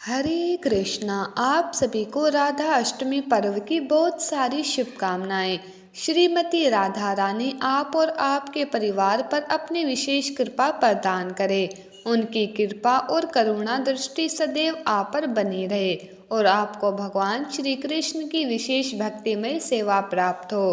हरे कृष्णा। आप सभी को राधा अष्टमी पर्व की बहुत सारी शुभकामनाएं। श्रीमती राधा रानी आप और आपके परिवार पर अपनी विशेष कृपा प्रदान करे। उनकी कृपा और करुणा दृष्टि सदैव आप पर बनी रहे और आपको भगवान श्री कृष्ण की विशेष भक्तिमय सेवा प्राप्त हो।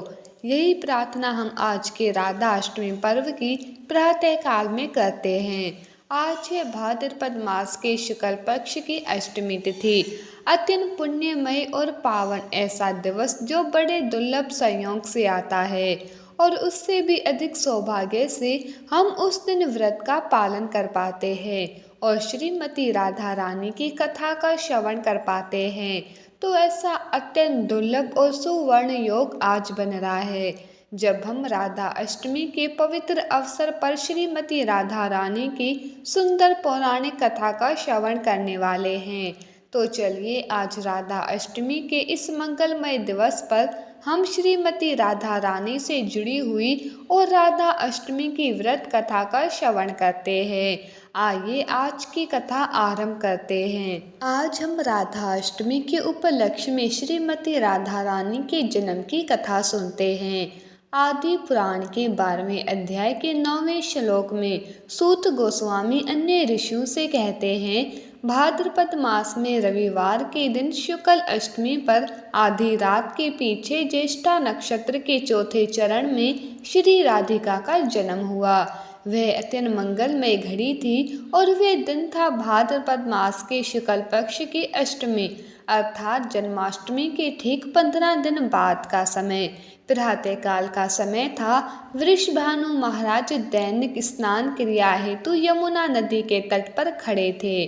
यही प्रार्थना हम आज के राधा अष्टमी पर्व की प्रातः काल में करते हैं। आज है भाद्रपद मास के शुक्ल पक्ष की अष्टमी तिथि। अत्यंत पुण्यमय और पावन ऐसा दिवस जो बड़े दुर्लभ संयोग से आता है और उससे भी अधिक सौभाग्य से हम उस दिन व्रत का पालन कर पाते हैं और श्रीमती राधा रानी की कथा का श्रवण कर पाते हैं। तो ऐसा अत्यंत दुर्लभ और सुवर्ण योग आज बन रहा है जब हम राधा अष्टमी के पवित्र अवसर पर श्रीमती राधा रानी की सुंदर पौराणिक कथा का श्रवण करने वाले हैं। तो चलिए आज राधा अष्टमी के इस मंगलमय दिवस पर हम श्रीमती राधा रानी से जुड़ी हुई और राधा अष्टमी की व्रत कथा का श्रवण करते हैं। आइए आज की कथा आरंभ करते हैं। आज हम राधा अष्टमी के उपलक्ष्य में श्रीमती राधा रानी के जन्म की कथा सुनते हैं। आदि पुराण के 12वें अध्याय के 9वें श्लोक में सूत गोस्वामी अन्य ऋषियों से कहते हैं, भाद्रपद मास में रविवार के दिन शुक्ल अष्टमी पर आधी रात के पीछे ज्येष्ठा नक्षत्र के चौथे चरण में श्री राधिका का जन्म हुआ। वह अत्यंत मंगलमय घड़ी थी और वह दिन था भाद्रपद मास के शुक्ल पक्ष की अष्टमी अर्थात जन्माष्टमी के ठीक 15 दिन बाद का समय। प्रातः काल का समय था। वृषभानु महाराज दैनिक स्नान क्रिया हेतु यमुना नदी के तट पर खड़े थे।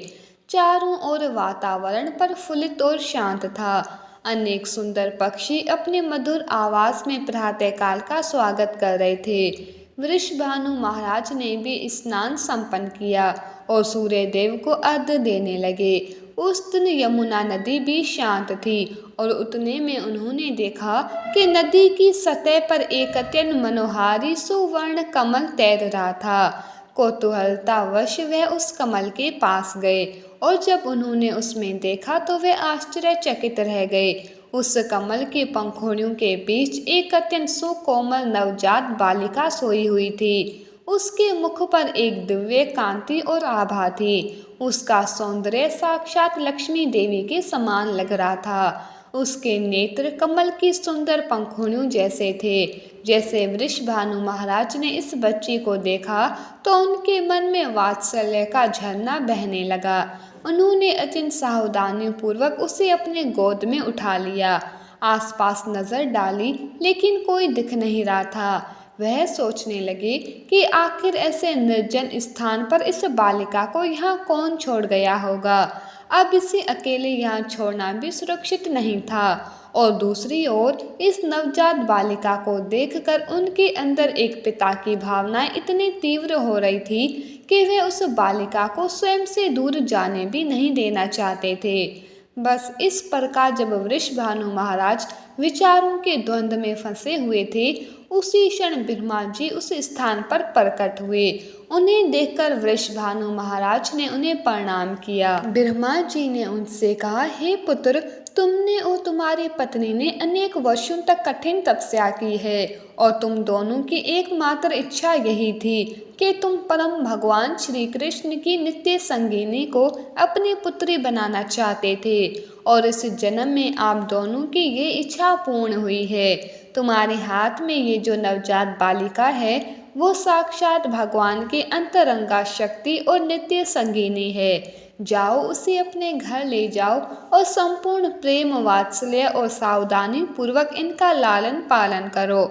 चारों ओर वातावरण प्रफुल्लित और शांत था। अनेक सुंदर पक्षी अपने मधुर आवाज में प्रातः काल का स्वागत कर रहे थे। वृषभानु महाराज ने भी स्नान संपन्न किया और सूर्य देव को अर्घ्य देने लगे। उस दिन यमुना नदी भी शांत थी और उतने में उन्होंने देखा कि नदी की सतह पर एक अत्यंत मनोहारी सुवर्ण कमल तैर रहा था। कौतूहलतावश वह उस कमल के पास गए और जब उन्होंने उसमें देखा तो वे आश्चर्यचकित रह गए। उस कमल के पंखुड़ियों के बीच एक अत्यंत सुकोमल नवजात बालिका सोई हुई थी। उसके मुख पर एक दिव्य कांति और आभा थी। उसका सौंदर्य साक्षात लक्ष्मी देवी के समान लग रहा था। उसके नेत्र कमल की सुंदर पंखुड़ियों जैसे थे। जैसे वृषभानु महाराज ने इस बच्ची को देखा तो उनके मन में वात्सल्य का झरना बहने लगा। उन्होंने अत्यंत सावधानी पूर्वक उसे अपने गोद में उठा लिया। आसपास नजर डाली लेकिन कोई दिख नहीं रहा था। वह सोचने लगे कि आखिर ऐसे निर्जन स्थान पर इस बालिका को यहाँ कौन छोड़ गया होगा। अब इसे अकेले यहाँ छोड़ना भी सुरक्षित नहीं था और दूसरी ओर इस नवजात बालिका को देखकर उनके अंदर एक पिता की भावनाएं इतनी तीव्र हो रही थी कि वे उस बालिका को स्वयं से दूर जाने भी नहीं देना चाहते थे। बस इस प्रकार जब वृषभानु महाराज विचारों के द्वंद्व में फंसे हुए थे, उसी क्षण ब्रह्मा जी उस स्थान पर प्रकट हुए। उन्हें देखकर वृषभानु महाराज ने उन्हें प्रणाम किया। ब्रह्मा जी ने उनसे कहा, हे पुत्र, तुमने और तुम्हारी पत्नी ने अनेक वर्षों तक कठिन तपस्या की है और तुम दोनों की एकमात्र इच्छा यही थी कि तुम परम भगवान श्री कृष्ण की नित्य संगिनी को अपनी पुत्री बनाना चाहते थे और इस जन्म में आप दोनों की ये इच्छा पूर्ण हुई है। तुम्हारे हाथ में ये जो नवजात बालिका है वो साक्षात भगवान की अंतरंगा शक्ति और नित्य संगिनी है। जाओ उसे अपने घर ले जाओ और संपूर्ण प्रेम वात्सल्य और सावधानी पूर्वक इनका लालन पालन करो।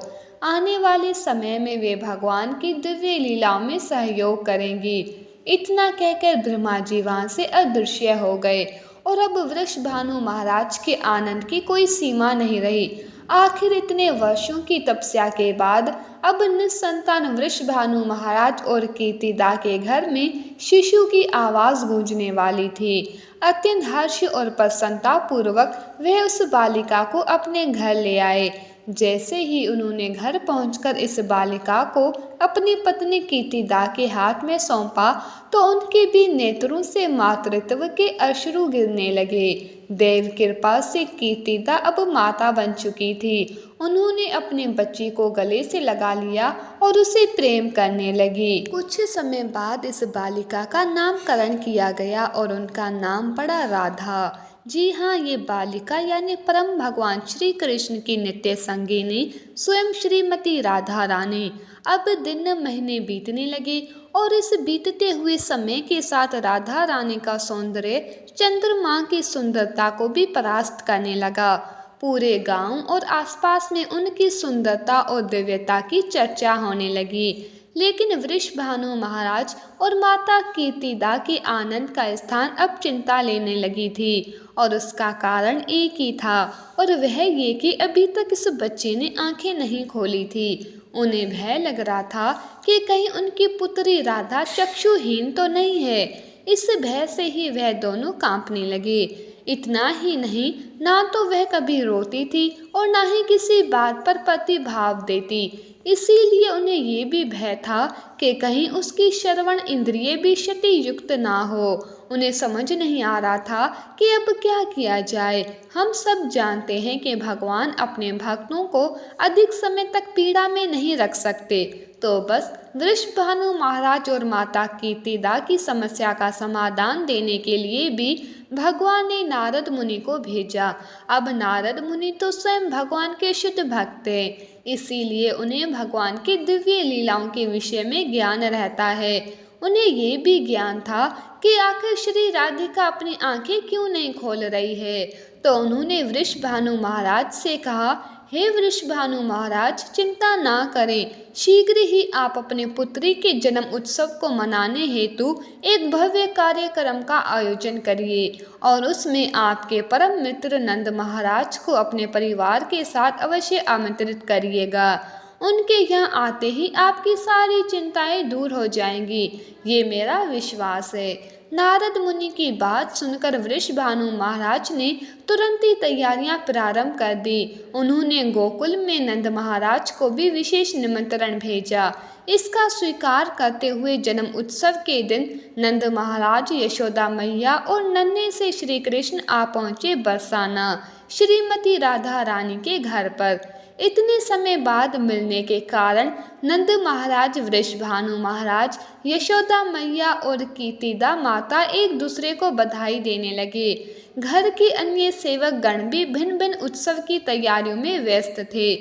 आने वाले समय में वे भगवान की दिव्य लीलाओं में सहयोग करेंगी। इतना कहकर ब्रह्मा जी वहां से अदृश्य हो गए और अब वृषभानु महाराज के आनंद की कोई सीमा नहीं रही। आखिर इतने वर्षों की तपस्या के बाद अब निसंतान वृषभानु महाराज और कीर्तिदा के घर में शिशु की आवाज गूंजने वाली थी। अत्यंत हर्ष और प्रसन्नता पूर्वक वे उस बालिका को अपने घर ले आए। जैसे ही उन्होंने घर पहुंचकर इस बालिका को अपनी पत्नी कीर्तिदा के हाथ में सौंपा तो उनके भी नेत्रों से मातृत्व के अश्रु गिरने लगे। देव कृपा से कीर्तिदा अब माता बन चुकी थी। उन्होंने अपने बच्ची को गले से लगा लिया और उसे प्रेम करने लगी। कुछ समय बाद इस बालिका का नामकरण किया गया और उनका नाम पड़ा राधा। जी हाँ, ये बालिका यानी परम भगवान श्री कृष्ण की नित्य संगिनी स्वयं श्रीमती राधा रानी। अब दिन महीने बीतने लगे और इस बीतते हुए समय के साथ राधा रानी का सौंदर्य चंद्रमा की सुंदरता को भी परास्त करने लगा। पूरे गांव और आसपास में उनकी सुंदरता और दिव्यता की चर्चा होने लगी। लेकिन वृषभानु महाराज और माता कीर्तिदा के आनंद का स्थान अब चिंता लेने लगी थी और उसका कारण एक ही था और वह ये कि अभी तक इस बच्चे ने आंखें नहीं खोली थी। उन्हें भय लग रहा था कि कहीं उनकी पुत्री राधा चक्षुहीन तो नहीं है। इस भय से ही वह दोनों कांपने लगे। इतना ही नहीं, ना तो वह कभी रोती थी और ना ही किसी बात पर प्रतिभाव देती। इसीलिए उन्हें ये भी भय था कि कहीं उसकी श्रवण इंद्रिय भी क्षति युक्त ना हो। उन्हें समझ नहीं आ रहा था कि अब क्या किया जाए। हम सब जानते हैं कि भगवान अपने भक्तों को अधिक समय तक पीड़ा में नहीं रख सकते। तो बस वृषभानु महाराज और माता कीर्तिदा की समस्या का समाधान देने के लिए भी भगवान ने नारद मुनि को भेजा। अब नारद मुनि तो स्वयं भगवान के शुद्ध भक्त हैं, इसीलिए उन्हें भगवान की दिव्य लीलाओं के विषय में ज्ञान रहता है। उन्हें ये भी ज्ञान था कि आखिर श्री राधिका अपनी आंखें क्यों नहीं खोल रही है। तो उन्होंने वृषभानु महाराज से कहा, हे वृषभानु महाराज, चिंता ना करें, शीघ्र ही आप अपने पुत्री के जन्म उत्सव को मनाने हेतु एक भव्य कार्यक्रम का आयोजन करिए और उसमें आपके परम मित्र नंद महाराज को अपने परिवार के साथ अवश्य आमंत्रित करिएगा। उनके यहाँ आते ही आपकी सारी चिंताएं दूर हो जाएंगी, ये मेरा विश्वास है। नारद मुनि की बात सुनकर वृषभानु महाराज ने तुरंत ही तैयारियां प्रारंभ कर दी। उन्होंने गोकुल में नंद महाराज को भी विशेष निमंत्रण भेजा। इसका स्वीकार करते हुए जन्म उत्सव के दिन नंद महाराज, यशोदा मैया और नन्हे से श्री कृष्ण आ पहुँचे बरसाना श्रीमती राधा रानी के घर पर। इतने समय बाद मिलने के कारण नंद महाराज, वृषभानु महाराज, यशोदा मैया और कीर्तिदा माता एक दूसरे को बधाई देने लगे। घर के अन्य सेवक गण भी भिन्न भिन्न उत्सव की तैयारियों में व्यस्त थे।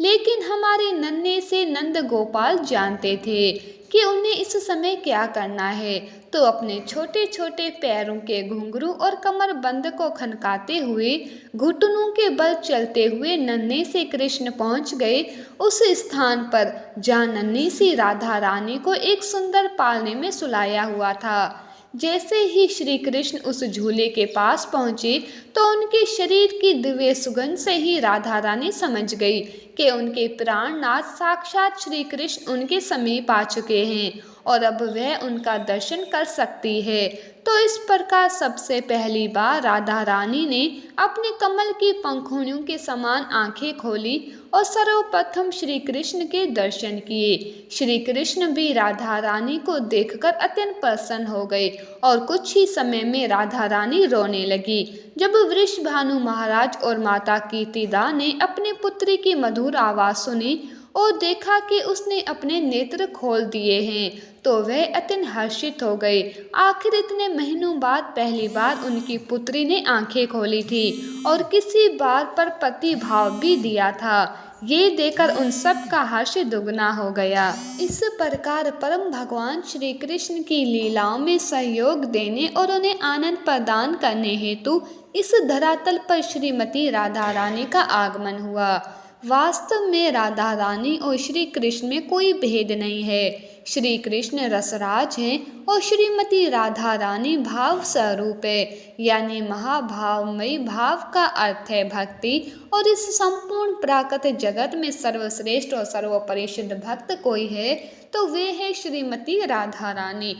लेकिन हमारे नन्हे से नंद गोपाल जानते थे कि उन्हें इस समय क्या करना है। तो अपने छोटे छोटे पैरों के घुंघरू और कमर बंद को खनकाते हुए घुटनों के बल चलते हुए नन्हे से कृष्ण पहुंच गए उस स्थान पर जहाँ नन्ही सी राधा रानी को एक सुंदर पालने में सुलाया हुआ था। जैसे ही श्री कृष्ण उस झूले के पास पहुंचे तो उनके शरीर की दिव्य सुगंध से ही राधा रानी समझ गई कि उनके प्राणनाथ साक्षात श्री कृष्ण उनके समीप आ चुके हैं और अब वह उनका दर्शन कर सकती है। तो इस प्रकार सबसे पहली बार राधा रानी ने अपने कमल की पंखुड़ियों के समान आंखें खोली और सर्वप्रथम श्री कृष्ण के दर्शन किए। श्री कृष्ण भी राधा रानी को देखकर अत्यंत प्रसन्न हो गए और कुछ ही समय में राधा रानी रोने लगी। जब वृषभानु महाराज और माता कीर्तिदा ने अपने पुत्री की मधुर आवाज़ सुनी और देखा कि उसने अपने नेत्र खोल दिए हैं तो वह अत्यंत हर्षित हो गए। आखिर इतने महीनों बाद पहली बार उनकी पुत्री ने आंखें खोली थी और किसी बात पर प्रतिभाव भी दिया था। ये देखकर उन सब का हर्ष दुगना हो गया। इस प्रकार परम भगवान श्री कृष्ण की लीलाओं में सहयोग देने और उन्हें आनंद प्रदान करने हेतु इस धरातल पर श्रीमती राधा रानी का आगमन हुआ। वास्तव में राधा रानी और श्री कृष्ण में कोई भेद नहीं है। श्री कृष्ण रसराज हैं और श्रीमती राधा रानी भाव स्वरूप है, यानी महाभावमयी। भाव का अर्थ है भक्ति और इस संपूर्ण प्राकृतिक जगत में सर्वश्रेष्ठ और सर्वोपरि शुद्ध भक्त कोई है तो वे है श्रीमती राधा रानी।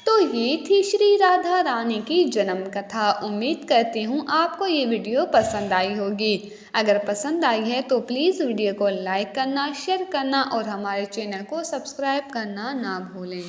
तो ये थी श्री राधा रानी की जन्म कथा। उम्मीद करती हूँ आपको ये वीडियो पसंद आई होगी। अगर पसंद आई है तो प्लीज़ वीडियो को लाइक करना, शेयर करना और हमारे चैनल को सब्सक्राइब करना ना भूलें।